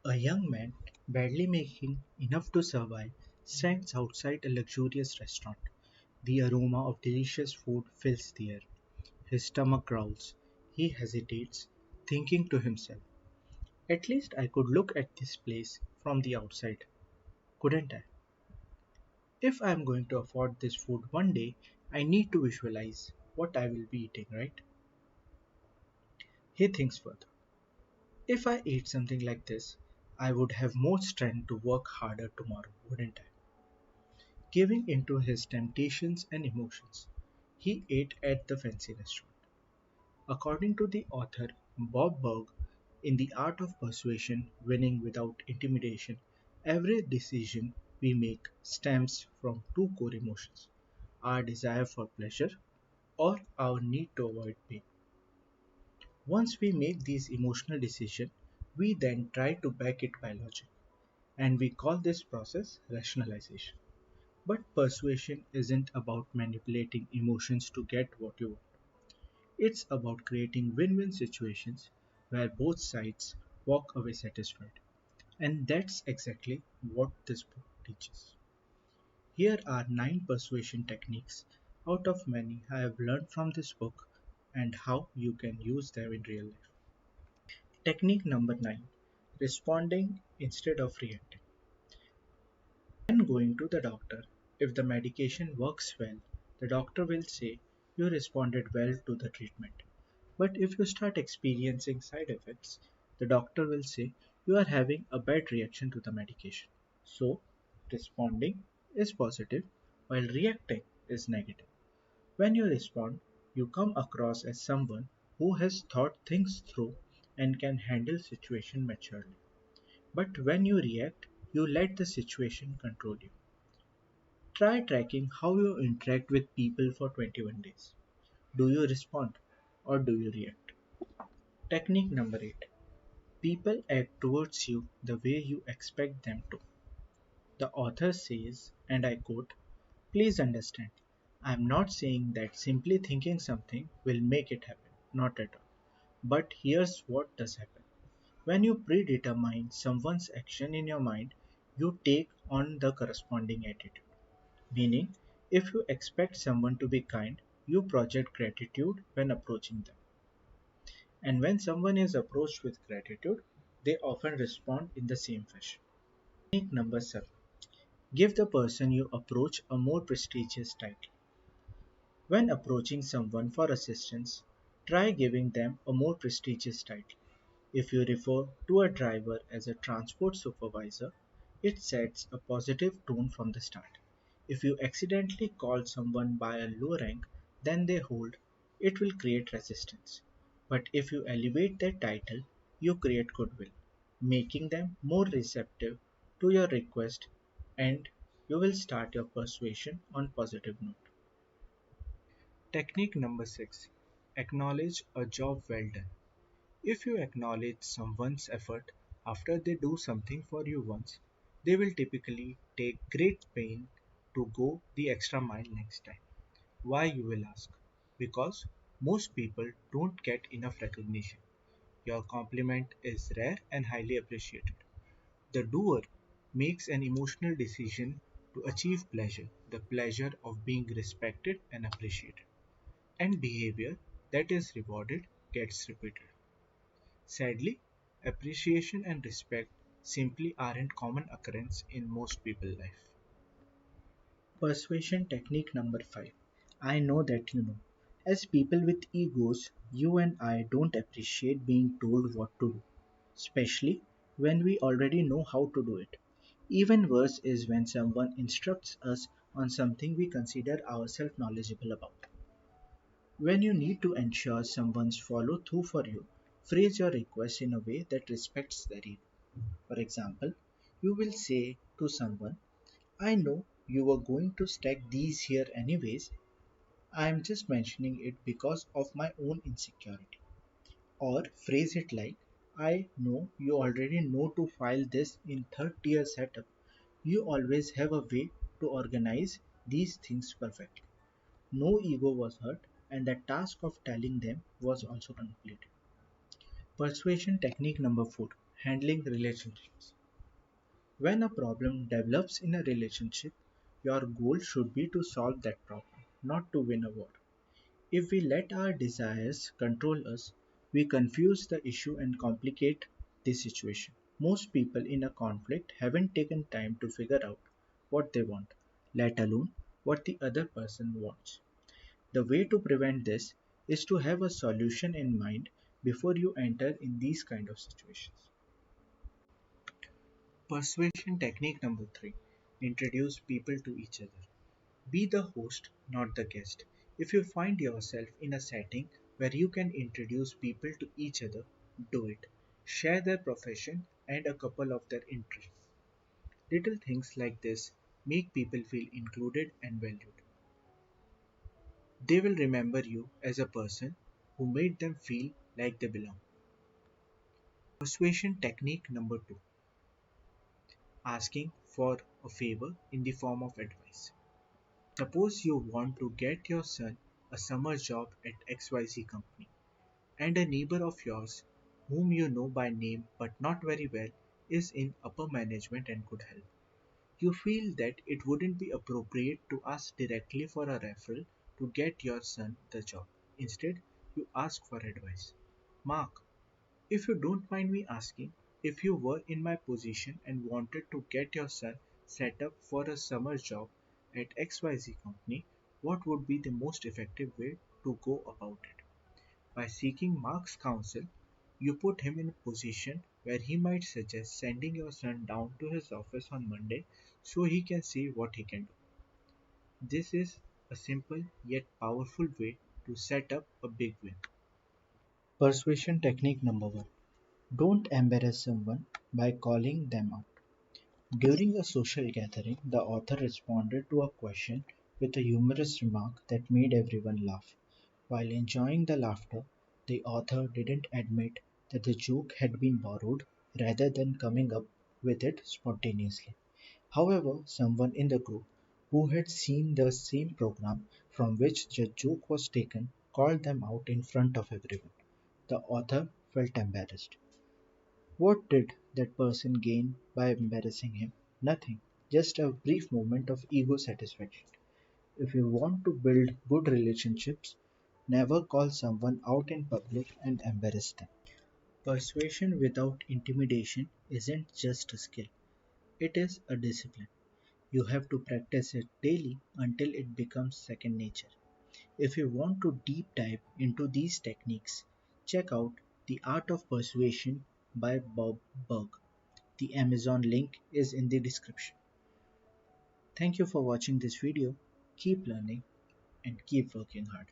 A young man, barely making enough to survive, stands outside a luxurious restaurant. The aroma of delicious food fills the air. His stomach growls. He hesitates, thinking to himself, "At least I could look at this place from the outside, couldn't I? If I am going to afford this food one day, I need to visualize what I will be eating, right?" He thinks further. If I ate something like this, I would have more strength to work harder tomorrow, wouldn't I? Giving into his temptations and emotions, he ate at the fancy restaurant. According to the author Bob Burg, in The Art of Persuasion, Winning Without Intimidation, every decision we make stems from two core emotions: our desire for pleasure or our need to avoid pain. Once we make these emotional decisions, we then try to back it by logic, and we call this process rationalization. But persuasion isn't about manipulating emotions to get what you want. It's about creating win win situations where both sides walk away satisfied. And that's exactly what this book teaches. Here are 9 persuasion techniques out of many I have learned from this book and how you can use them in real life. Technique number 9: responding instead of reacting. When going to the doctor, if the medication works well, the doctor will say you responded well to the treatment. But if you start experiencing side effects, the doctor will say you are having a bad reaction to the medication. So, responding is positive while reacting is negative. When you respond, you come across as someone who has thought things through and can handle situation maturely. But when you react, you let the situation control you. Try tracking how you interact with people for 21 days. Do you respond or do you react? Technique number 8: people act towards you the way you expect them to. The author says, and I quote, "Please understand, I am not saying that simply thinking something will make it happen, not at all. But here's what does happen. When you predetermine someone's action in your mind, you take on the corresponding attitude. Meaning, if you expect someone to be kind, you project gratitude when approaching them. And when someone is approached with gratitude, they often respond in the same fashion." Technique number 7: give the person you approach a more prestigious title. When approaching someone for assistance, try giving them a more prestigious title. If you refer to a driver as a transport supervisor, it sets a positive tone from the start. If you accidentally call someone by a lower rank than they hold, it will create resistance. But if you elevate their title, you create goodwill, making them more receptive to your request, and you will start your persuasion on positive note. Technique number 6: acknowledge a job well done. If you acknowledge someone's effort after they do something for you once, they will typically take great pain to go the extra mile next time. Why, you will ask? Because most people don't get enough recognition. Your compliment is rare and highly appreciated. The doer makes an emotional decision to achieve pleasure, the pleasure of being respected and appreciated. And behavior that is rewarded gets repeated. Sadly, appreciation and respect simply aren't common occurrence in most people's life. Persuasion technique number 5: I know that you know. As people with egos, you and I don't appreciate being told what to do, especially when we already know how to do it. Even worse is when someone instructs us on something we consider ourselves knowledgeable about. When you need to ensure someone's follow through for you, phrase your request in a way that respects their ego. For example, you will say to someone, "I know you were going to stack these here anyways. I am just mentioning it because of my own insecurity." Or phrase it like, "I know you already know to file this in third tier setup. You always have a way to organize these things perfectly." No ego was hurt, and the task of telling them was also completed. Persuasion technique number 4: Handling relationships. When a problem develops in a relationship, your goal should be to solve that problem, not to win a war. If we let our desires control us, we confuse the issue and complicate the situation. Most people in a conflict haven't taken time to figure out what they want, let alone what the other person wants. The way to prevent this is to have a solution in mind before you enter in these kind of situations. Persuasion technique number 3. Introduce people to each other. Be the host, not the guest. If you find yourself in a setting where you can introduce people to each other, do it. Share their profession and a couple of their interests. Little things like this make people feel included and valued. They will remember you as a person who made them feel like they belong. Persuasion technique number 2. Asking for a favor in the form of advice. Suppose you want to get your son a summer job at XYZ company, and a neighbor of yours, whom you know by name but not very well, is in upper management and could help. You feel that it wouldn't be appropriate to ask directly for a referral to get your son the job. Instead, you ask for advice. Mark, if you don't mind me asking, if you were in my position and wanted to get your son set up for a summer job at XYZ company, what would be the most effective way to go about it? By seeking Mark's counsel, you put him in a position where he might suggest sending your son down to his office on Monday so he can see what he can do. This is a simple yet powerful way to set up a big win. Persuasion technique number 1. Don't embarrass someone by calling them out. During a social gathering, the author responded to a question with a humorous remark that made everyone laugh. While enjoying the laughter, the author didn't admit that the joke had been borrowed rather than coming up with it spontaneously. However, someone in the group who had seen the same program from which the joke was taken called them out in front of everyone. The author felt embarrassed. What did that person gain by embarrassing him? Nothing, just a brief moment of ego satisfaction. If you want to build good relationships, never call someone out in public and embarrass them. Persuasion without intimidation isn't just a skill, it is a discipline. You have to practice it daily until it becomes second nature. If you want to deep dive into these techniques, check out The Art of Persuasion by Bob Burg. The Amazon link is in the description. Thank you for watching this video. Keep learning and keep working hard.